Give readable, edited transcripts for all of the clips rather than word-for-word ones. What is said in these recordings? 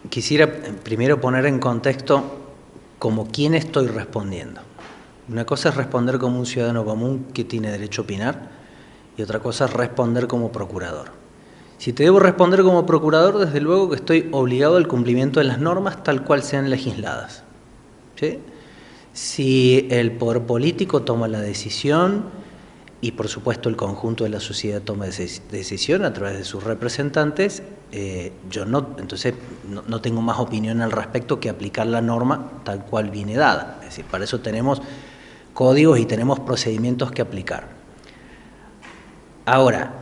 Quisiera primero poner en contexto como quién estoy respondiendo. Una cosa es responder como un ciudadano común que tiene derecho a opinar y otra cosa es responder como procurador. Si te debo responder como procurador, desde luego que estoy obligado al cumplimiento de las normas tal cual sean legisladas, ¿sí? Si el poder político toma la decisión y por supuesto el conjunto de la sociedad toma decisión a través de sus representantes, yo no tengo más opinión al respecto que aplicar la norma tal cual viene dada. Es decir, para eso tenemos códigos y tenemos procedimientos que aplicar. Ahora,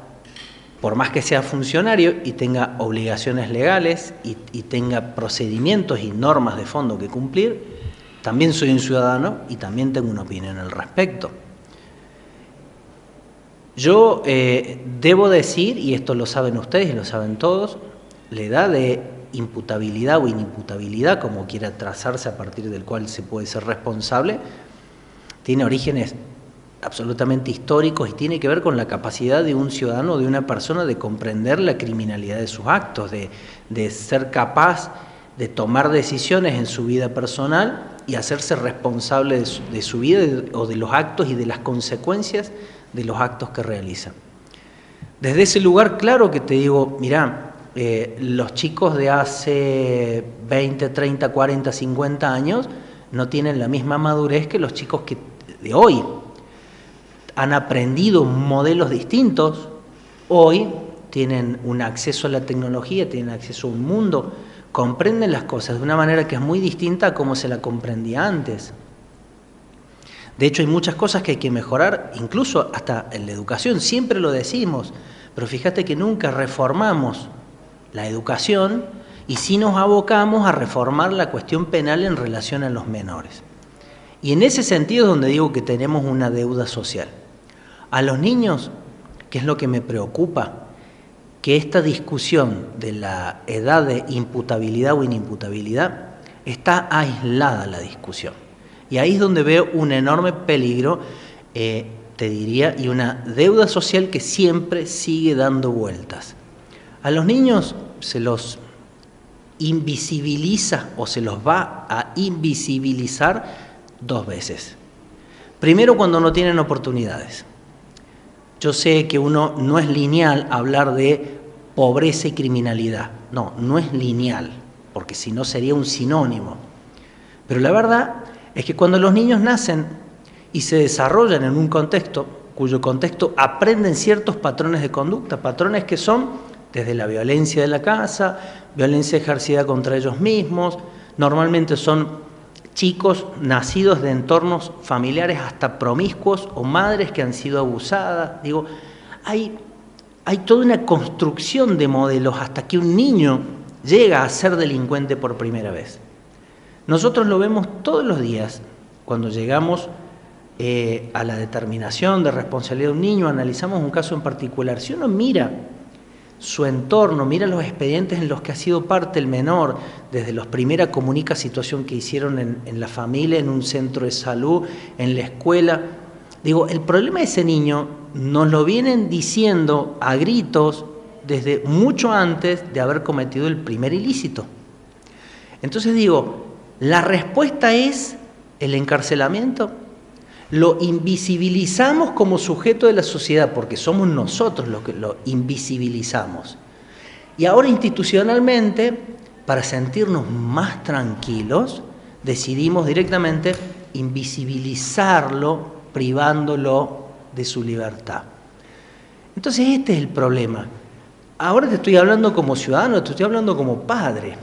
por más que sea funcionario y tenga obligaciones legales y tenga procedimientos y normas de fondo que cumplir, también soy un ciudadano y también tengo una opinión al respecto. Yo debo decir, y esto lo saben ustedes y lo saben todos, la edad de imputabilidad o inimputabilidad, como quiera trazarse a partir del cual se puede ser responsable, tiene orígenes absolutamente históricos y tiene que ver con la capacidad de un ciudadano o de una persona de comprender la criminalidad de sus actos, de ser capaz de tomar decisiones en su vida personal y hacerse responsable de su vida o de los actos y de las consecuencias de los actos que realizan. Desde ese lugar, claro que te digo, mirá, los chicos de hace 20, 30, 40, 50 años no tienen la misma madurez que los chicos de hoy. Han aprendido modelos distintos, hoy tienen un acceso a la tecnología, tienen acceso a un mundo, comprenden las cosas de una manera que es muy distinta a cómo se la comprendía antes. De hecho, hay muchas cosas que hay que mejorar, incluso hasta en la educación, siempre lo decimos, pero fíjate que nunca reformamos la educación y sí nos abocamos a reformar la cuestión penal en relación a los menores. Y en ese sentido es donde digo que tenemos una deuda social. A los niños, ¿qué es lo que me preocupa? Que esta discusión de la edad de imputabilidad o inimputabilidad está aislada la discusión. Y ahí es donde veo un enorme peligro, te diría, y una deuda social que siempre sigue dando vueltas. A los niños se los invisibiliza o se los va a invisibilizar dos veces. Primero, cuando no tienen oportunidades. Yo sé que uno no es lineal hablar de pobreza y criminalidad. No, no es lineal, porque si no sería un sinónimo. Pero la verdad es que cuando los niños nacen y se desarrollan en un contexto, cuyo contexto aprenden ciertos patrones de conducta, patrones que son desde la violencia de la casa, violencia ejercida contra ellos mismos, normalmente son chicos nacidos de entornos familiares hasta promiscuos o madres que han sido abusadas. Digo, hay toda una construcción de modelos hasta que un niño llega a ser delincuente por primera vez. Nosotros lo vemos todos los días cuando llegamos a la determinación de responsabilidad de un niño, analizamos un caso en particular. Si uno mira su entorno, mira los expedientes en los que ha sido parte el menor, desde la primera comunica situación que hicieron en la familia, en un centro de salud, en la escuela. Digo, el problema de ese niño nos lo vienen diciendo a gritos desde mucho antes de haber cometido el primer ilícito. Entonces digo, la respuesta es el encarcelamiento. Lo invisibilizamos como sujeto de la sociedad, porque somos nosotros los que lo invisibilizamos. Y ahora institucionalmente, para sentirnos más tranquilos, decidimos directamente invisibilizarlo, privándolo de su libertad. Entonces este es el problema. Ahora te estoy hablando como ciudadano, te estoy hablando como padre.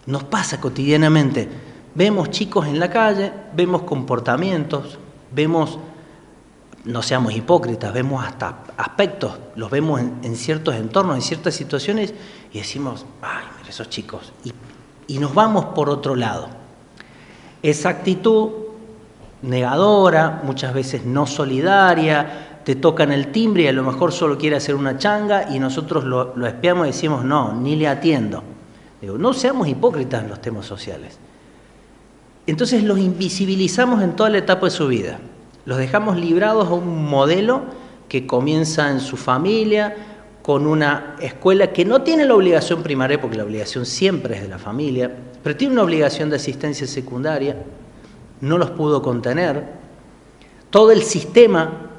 Nos pasa cotidianamente. Vemos chicos en la calle, vemos comportamientos, vemos, no seamos hipócritas, vemos hasta aspectos, los vemos en ciertos entornos, en ciertas situaciones y decimos, ay, mira esos chicos, y nos vamos por otro lado. Esa actitud negadora, muchas veces no solidaria, te tocan el timbre y a lo mejor solo quiere hacer una changa y nosotros lo espiamos y decimos, no, ni le atiendo. Digo, no seamos hipócritas en los temas sociales. Entonces los invisibilizamos en toda la etapa de su vida. Los dejamos librados a un modelo que comienza en su familia, con una escuela que no tiene la obligación primaria, porque la obligación siempre es de la familia, pero tiene una obligación de asistencia secundaria, no los pudo contener. Todo el sistema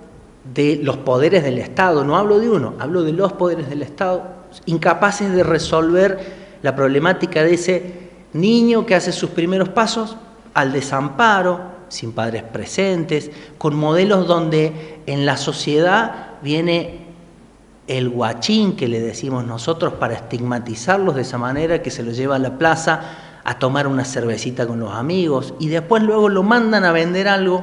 de los poderes del Estado, no hablo de uno, hablo de los poderes del Estado, incapaces de resolver la problemática de ese niño que hace sus primeros pasos al desamparo, sin padres presentes, con modelos donde en la sociedad viene el guachín, que le decimos nosotros, para estigmatizarlos de esa manera, que se los lleva a la plaza a tomar una cervecita con los amigos y después luego lo mandan a vender algo,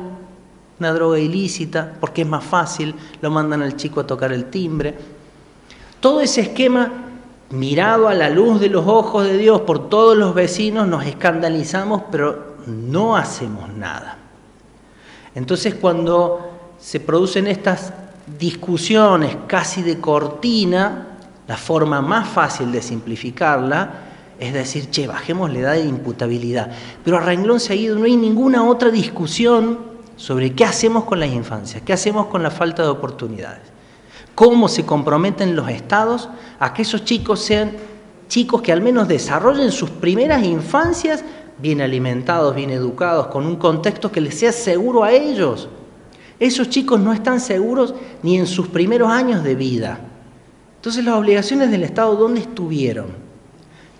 una droga ilícita, porque es más fácil, lo mandan al chico a tocar el timbre. Todo ese esquema, mirado a la luz de los ojos de Dios por todos los vecinos, nos escandalizamos, pero no hacemos nada. Entonces, cuando se producen estas discusiones casi de cortina, la forma más fácil de simplificarla es decir, che, bajemos la edad de imputabilidad. Pero a renglón seguido no hay ninguna otra discusión sobre qué hacemos con las infancias, qué hacemos con la falta de oportunidades, cómo se comprometen los estados a que esos chicos sean chicos que al menos desarrollen sus primeras infancias bien alimentados, bien educados, con un contexto que les sea seguro a ellos. Esos chicos no están seguros ni en sus primeros años de vida. Entonces las obligaciones del Estado, ¿dónde estuvieron?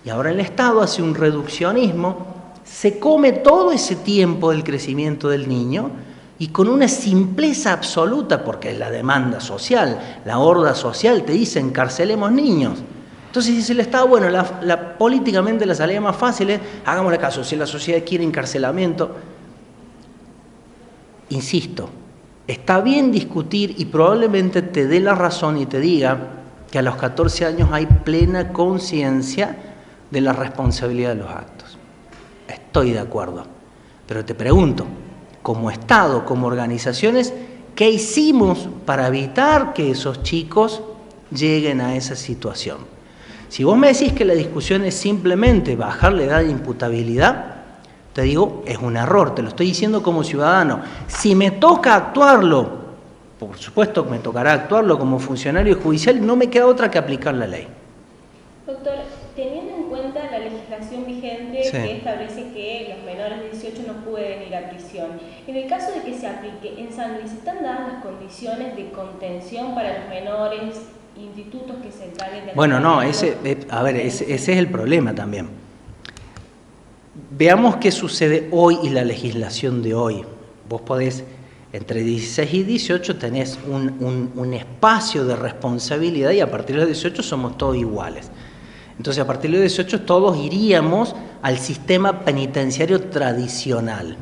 Y ahora el Estado hace un reduccionismo, se come todo ese tiempo del crecimiento del niño y con una simpleza absoluta, porque es la demanda social, la horda social te dice encarcelemos niños. Entonces dice el Estado, bueno, políticamente la salida más fácil es, hagámosle caso, si la sociedad quiere encarcelamiento. Insisto, está bien discutir y probablemente te dé la razón y te diga que a los 14 años hay plena conciencia de la responsabilidad de los actos. Estoy de acuerdo, pero te pregunto, como Estado, como organizaciones, ¿qué hicimos para evitar que esos chicos lleguen a esa situación? Si vos me decís que la discusión es simplemente bajar la edad de imputabilidad, te digo, es un error, te lo estoy diciendo como ciudadano. Si me toca actuarlo, por supuesto que me tocará actuarlo como funcionario judicial, no me queda otra que aplicar la ley. Doctor, teniendo en cuenta la legislación vigente, sí, que establece que los menores de 18 no pueden ir a prisión, en el caso de que se aplique, ¿en San Luis están dadas las condiciones de contención para los menores, institutos que se encarguen de... Bueno, no, ese es el problema también. Veamos qué sucede hoy y la legislación de hoy. Vos podés, entre 16 y 18 tenés un espacio de responsabilidad y a partir de los 18 somos todos iguales. Entonces a partir de los 18 todos iríamos al sistema penitenciario tradicional.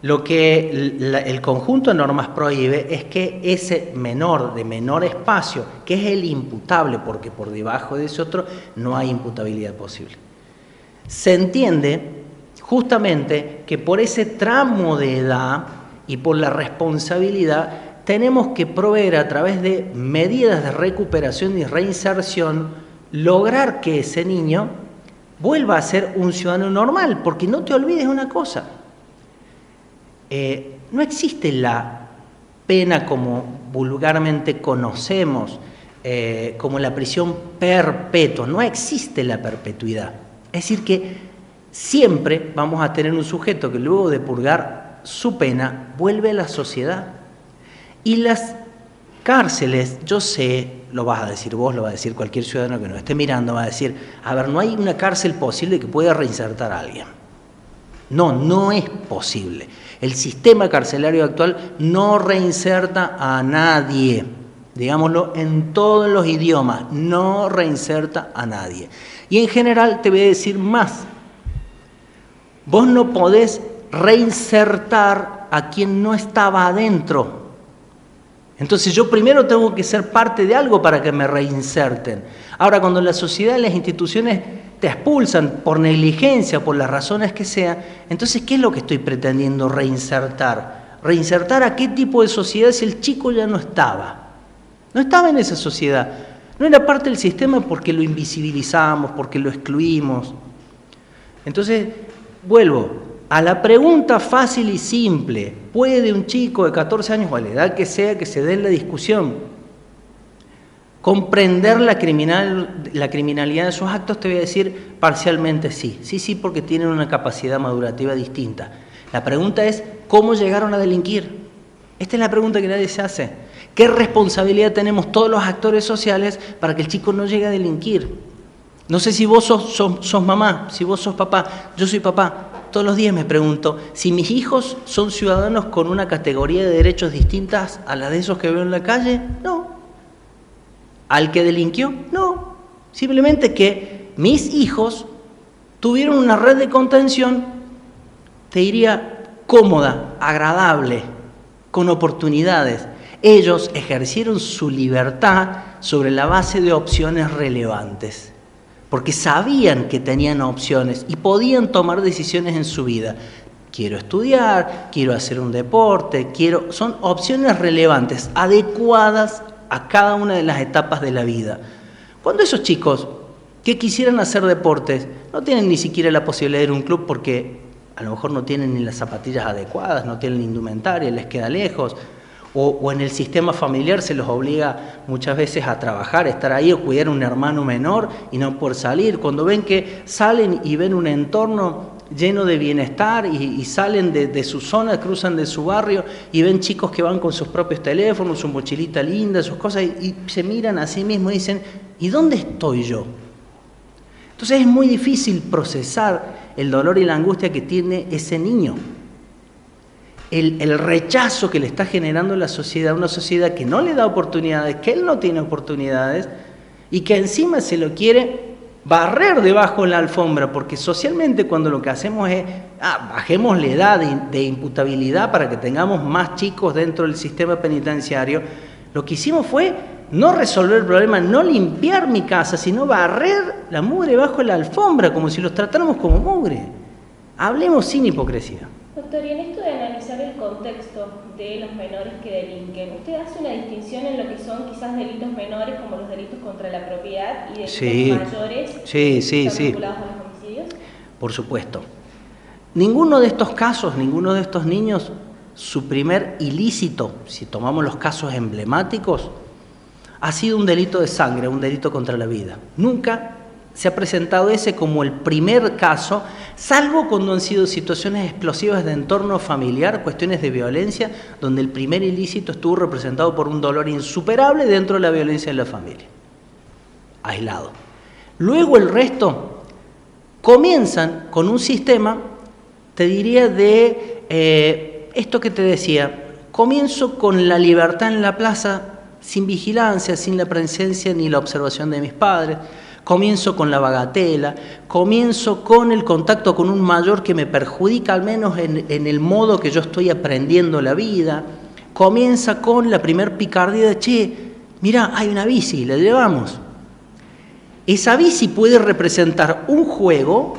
Lo que el conjunto de normas prohíbe es que ese menor de menor espacio, que es el imputable, porque por debajo de ese otro no hay imputabilidad posible. Se entiende justamente que por ese tramo de edad y por la responsabilidad tenemos que proveer a través de medidas de recuperación y reinserción, lograr que ese niño vuelva a ser un ciudadano normal, porque no te olvides una cosa, no existe la pena como vulgarmente conocemos, como la prisión perpetua, no existe la perpetuidad. Es decir que siempre vamos a tener un sujeto que luego de purgar su pena vuelve a la sociedad. Y las cárceles, yo sé, lo vas a decir vos, lo va a decir cualquier ciudadano que nos esté mirando, va a decir, a ver, no hay una cárcel posible que pueda reinsertar a alguien. No, no es posible. El sistema carcelario actual no reinserta a nadie. Digámoslo en todos los idiomas, no reinserta a nadie. Y en general te voy a decir más. Vos no podés reinsertar a quien no estaba adentro. Entonces yo primero tengo que ser parte de algo para que me reinserten. Ahora, cuando la sociedad y las instituciones te expulsan por negligencia, por las razones que sea, entonces, ¿qué es lo que estoy pretendiendo reinsertar? ¿Reinsertar a qué tipo de sociedad si el chico ya no estaba? No estaba en esa sociedad. No era parte del sistema porque lo invisibilizamos, porque lo excluimos. Entonces, vuelvo a la pregunta fácil y simple. ¿Puede un chico de 14 años o a la edad que sea que se dé en la discusión ¿Comprender la criminalidad de sus actos? Te voy a decir parcialmente sí. Sí, porque tienen una capacidad madurativa distinta. La pregunta es, ¿cómo llegaron a delinquir? Esta es la pregunta que nadie se hace. ¿Qué responsabilidad tenemos todos los actores sociales para que el chico no llegue a delinquir? No sé si vos sos mamá, si vos sos papá, yo soy papá. Todos los días me pregunto, si mis hijos son ciudadanos con una categoría de derechos distintas a la de esos que veo en la calle, no. ¿Al que delinquió? No. Simplemente que mis hijos tuvieron una red de contención, te diría, cómoda, agradable, con oportunidades. Ellos ejercieron su libertad sobre la base de opciones relevantes, porque sabían que tenían opciones y podían tomar decisiones en su vida. Quiero estudiar, quiero hacer un deporte, son opciones relevantes, adecuadas a cada una de las etapas de la vida. Cuando esos chicos que quisieran hacer deportes no tienen ni siquiera la posibilidad de ir a un club porque a lo mejor no tienen ni las zapatillas adecuadas, no tienen indumentaria, les queda lejos, o en el sistema familiar se los obliga muchas veces a trabajar, estar ahí o cuidar a un hermano menor y no poder salir. Cuando ven que salen y ven un entorno lleno de bienestar y salen de su zona, cruzan de su barrio y ven chicos que van con sus propios teléfonos, su mochilita linda, sus cosas, y se miran a sí mismos y dicen, ¿y dónde estoy yo? Entonces es muy difícil procesar el dolor y la angustia que tiene ese niño. El rechazo que le está generando la sociedad, una sociedad que no le da oportunidades, que él no tiene oportunidades y que encima se lo quiere barrer debajo de la alfombra, porque socialmente cuando lo que hacemos es, bajemos la edad de imputabilidad para que tengamos más chicos dentro del sistema penitenciario, lo que hicimos fue no resolver el problema, no limpiar mi casa, sino barrer la mugre debajo de la alfombra, como si los tratáramos como mugre. Hablemos sin hipocresía. Doctor, y en esto de analizar el contexto de los menores que delinquen, ¿usted hace una distinción en lo que son quizás delitos menores como los delitos contra la propiedad y delitos mayores que están vinculados a los homicidios? Por supuesto. Ninguno de estos casos, ninguno de estos niños, su primer ilícito, si tomamos los casos emblemáticos, ha sido un delito de sangre, un delito contra la vida. Nunca se ha presentado ese como el primer caso, salvo cuando han sido situaciones explosivas de entorno familiar, cuestiones de violencia, donde el primer ilícito estuvo representado por un dolor insuperable dentro de la violencia de la familia. Aislado. Luego el resto comienzan con un sistema, te diría, de esto que te decía, comienzo con la libertad en la plaza, sin vigilancia, sin la presencia ni la observación de mis padres. Comienzo con la bagatela, comienzo con el contacto con un mayor que me perjudica al menos en el modo que yo estoy aprendiendo la vida. Comienza con la primer picardía de, che, mira, hay una bici, la llevamos. Esa bici puede representar un juego,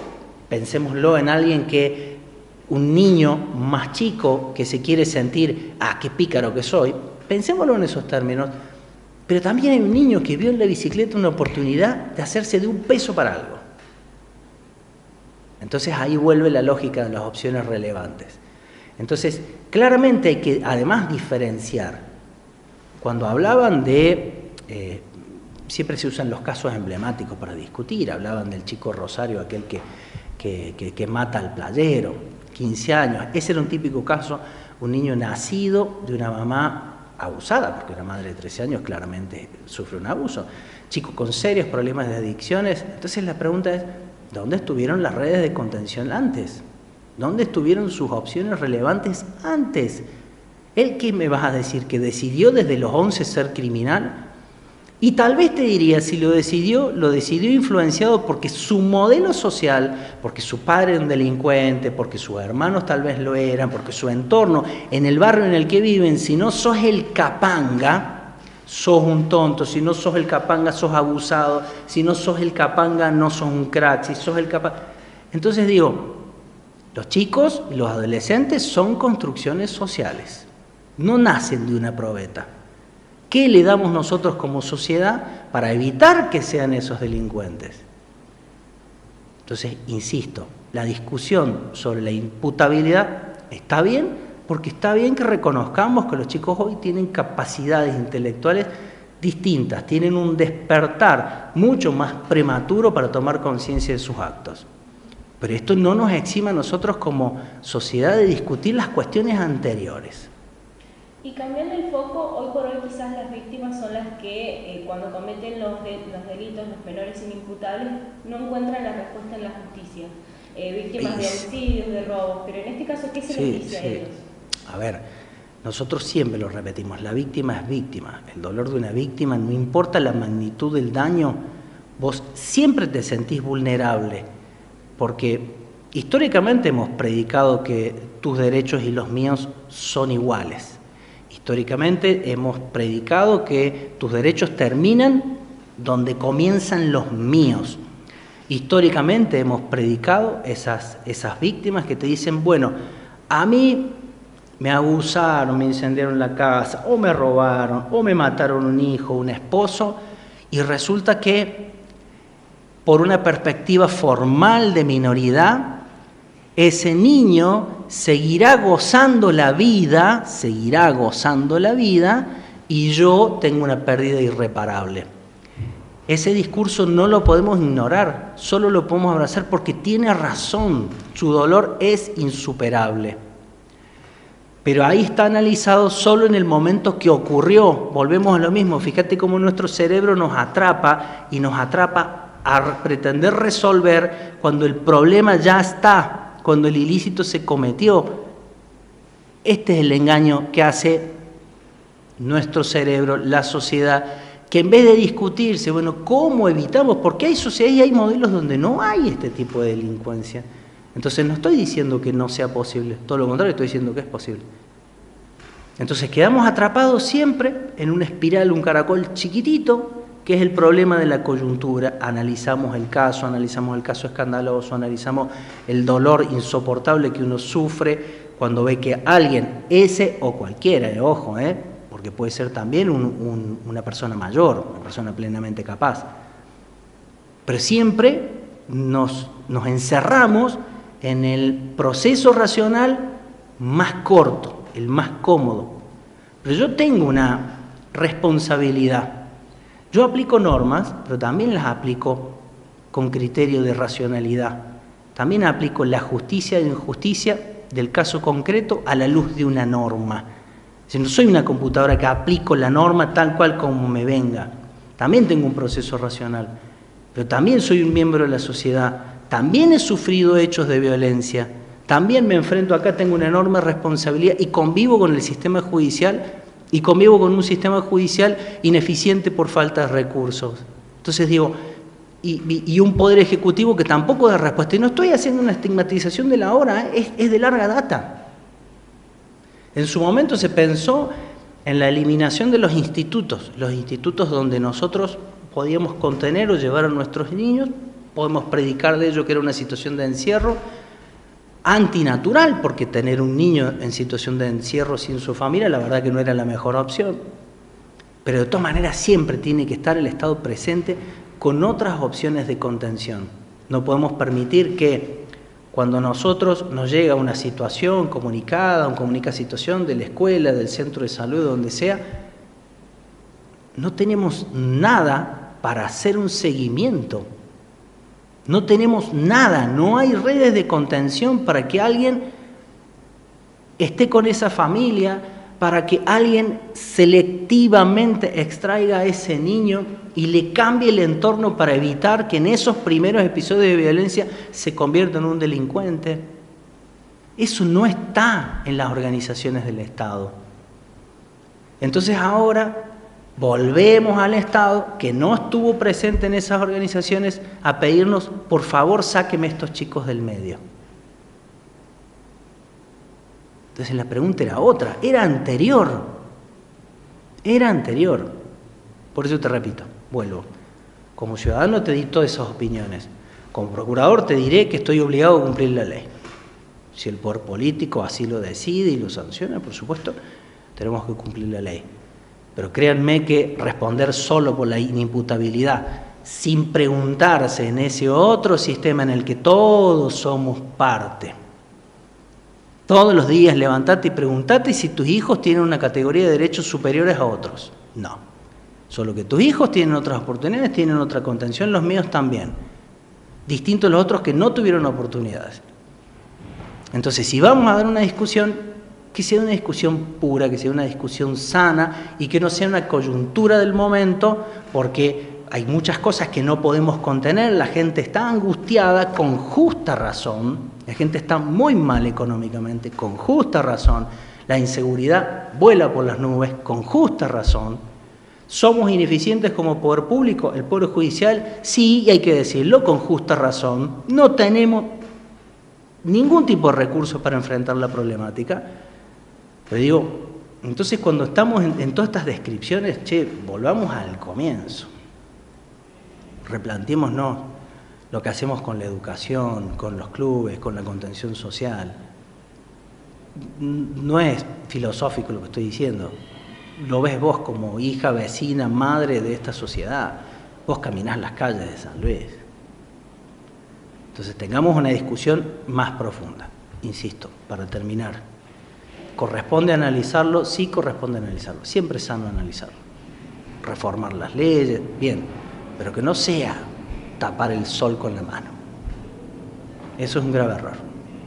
pensémoslo en alguien que, un niño más chico que se quiere sentir, qué pícaro que soy, pensémoslo en esos términos. Pero también hay un niño que vio en la bicicleta una oportunidad de hacerse de un peso para algo. Entonces ahí vuelve la lógica de las opciones relevantes. Entonces, claramente hay que además diferenciar. Cuando hablaban de, siempre se usan los casos emblemáticos para discutir, hablaban del chico Rosario, aquel que mata al playero, 15 años. Ese era un típico caso, un niño nacido de una mamá abusada, porque una madre de 13 años claramente sufre un abuso, chico con serios problemas de adicciones. Entonces la pregunta es, ¿dónde estuvieron las redes de contención antes? ¿Dónde estuvieron sus opciones relevantes antes? ¿El qué me vas a decir? ¿Que decidió desde los 11 ser criminal? Y tal vez te diría, si lo decidió influenciado porque su modelo social, porque su padre era un delincuente, porque sus hermanos tal vez lo eran, porque su entorno, en el barrio en el que viven, si no sos el capanga, sos un tonto, si no sos el capanga, sos abusado, si no sos el capanga, no sos un crack, si sos el capanga. Entonces digo, los chicos y los adolescentes son construcciones sociales, no nacen de una probeta. ¿Qué le damos nosotros como sociedad para evitar que sean esos delincuentes? Entonces, insisto, la discusión sobre la imputabilidad está bien, porque está bien que reconozcamos que los chicos hoy tienen capacidades intelectuales distintas, tienen un despertar mucho más prematuro para tomar conciencia de sus actos. Pero esto no nos exime a nosotros como sociedad de discutir las cuestiones anteriores. Y cambiando el foco, hoy por hoy quizás las víctimas son las que cuando cometen los delitos, los menores inimputables, no encuentran la respuesta en la justicia. Víctimas de homicidios, de robos, pero en este caso, ¿qué se les dice a ellos? A ver, nosotros siempre lo repetimos, la víctima es víctima. El dolor de una víctima, no importa la magnitud del daño, vos siempre te sentís vulnerable, porque históricamente hemos predicado que tus derechos y los míos son iguales. Históricamente hemos predicado que tus derechos terminan donde comienzan los míos. Históricamente hemos predicado esas víctimas que te dicen, bueno, a mí me abusaron, me incendiaron la casa, o me robaron, o me mataron un hijo, un esposo, y resulta que por una perspectiva formal de minoridad, ese niño seguirá gozando la vida, y yo tengo una pérdida irreparable. Ese discurso no lo podemos ignorar, solo lo podemos abrazar porque tiene razón, su dolor es insuperable. Pero ahí está analizado solo en el momento que ocurrió, volvemos a lo mismo, fíjate cómo nuestro cerebro nos atrapa y nos atrapa a pretender resolver cuando el problema ya está, cuando el ilícito se cometió. Este es el engaño que hace nuestro cerebro, la sociedad, que en vez de discutirse, bueno, ¿cómo evitamos? Porque hay sociedades y hay modelos donde no hay este tipo de delincuencia. Entonces no estoy diciendo que no sea posible, todo lo contrario, estoy diciendo que es posible. Entonces quedamos atrapados siempre en una espiral, un caracol chiquitito, que es el problema de la coyuntura. Analizamos el caso escandaloso, analizamos el dolor insoportable que uno sufre cuando ve que alguien, ese o cualquiera, ojo, porque puede ser también una persona mayor, una persona plenamente capaz, pero siempre nos encerramos en el proceso racional más corto, el más cómodo. Pero yo tengo una responsabilidad. Yo aplico normas, pero también las aplico con criterio de racionalidad. También aplico la justicia e injusticia del caso concreto a la luz de una norma. Si no soy una computadora que aplico la norma tal cual como me venga. También tengo un proceso racional, pero también soy un miembro de la sociedad. También he sufrido hechos de violencia, también me enfrento acá, tengo una enorme responsabilidad y convivo con el sistema judicial y convivo con un sistema judicial ineficiente por falta de recursos. Entonces digo, y un poder ejecutivo que tampoco da respuesta. Y no estoy haciendo una estigmatización de la hora, es de larga data. En su momento se pensó en la eliminación de los institutos donde nosotros podíamos contener o llevar a nuestros niños. Podemos predicar de ello que era una situación de encierro antinatural, porque tener un niño en situación de encierro sin su familia, la verdad que no era la mejor opción. Pero de todas maneras siempre tiene que estar el Estado presente con otras opciones de contención. No podemos permitir que cuando nosotros nos llega una situación comunicada, una comunica situación de la escuela, del centro de salud, donde sea, no tenemos nada para hacer un seguimiento. No tenemos nada, no hay redes de contención para que alguien esté con esa familia, para que alguien selectivamente extraiga a ese niño y le cambie el entorno para evitar que en esos primeros episodios de violencia se convierta en un delincuente. Eso no está en las organizaciones del Estado. Entonces ahora volvemos al Estado, que no estuvo presente en esas organizaciones, a pedirnos, por favor, sáqueme estos chicos del medio. Entonces la pregunta era otra, era anterior. Por eso te repito, vuelvo. Como ciudadano te di todas esas opiniones. Como procurador te diré que estoy obligado a cumplir la ley. Si el poder político así lo decide y lo sanciona, por supuesto, tenemos que cumplir la ley. Pero créanme que responder solo por la inimputabilidad, sin preguntarse en ese otro sistema en el que todos somos parte. Todos los días levantate y preguntate si tus hijos tienen una categoría de derechos superiores a otros. No. Solo que tus hijos tienen otras oportunidades, tienen otra contención, los míos también. Distinto a los otros que no tuvieron oportunidades. Entonces, si vamos a dar una discusión, que sea una discusión pura, que sea una discusión sana y que no sea una coyuntura del momento, porque hay muchas cosas que no podemos contener, la gente está angustiada con justa razón, la gente está muy mal económicamente con justa razón, la inseguridad vuela por las nubes con justa razón, somos ineficientes como poder público, el poder judicial sí, y hay que decirlo con justa razón, no tenemos ningún tipo de recursos para enfrentar la problemática, pero digo, entonces cuando estamos en todas estas descripciones, volvamos al comienzo. Replanteémonos lo que hacemos con la educación, con los clubes, con la contención social. No es filosófico lo que estoy diciendo. Lo ves vos como hija, vecina, madre de esta sociedad. Vos caminás las calles de San Luis. Entonces tengamos una discusión más profunda. Insisto, para terminar. ¿Corresponde analizarlo? Sí, corresponde analizarlo. Siempre es sano analizarlo. Reformar las leyes, bien. Pero que no sea tapar el sol con la mano. Eso es un grave error.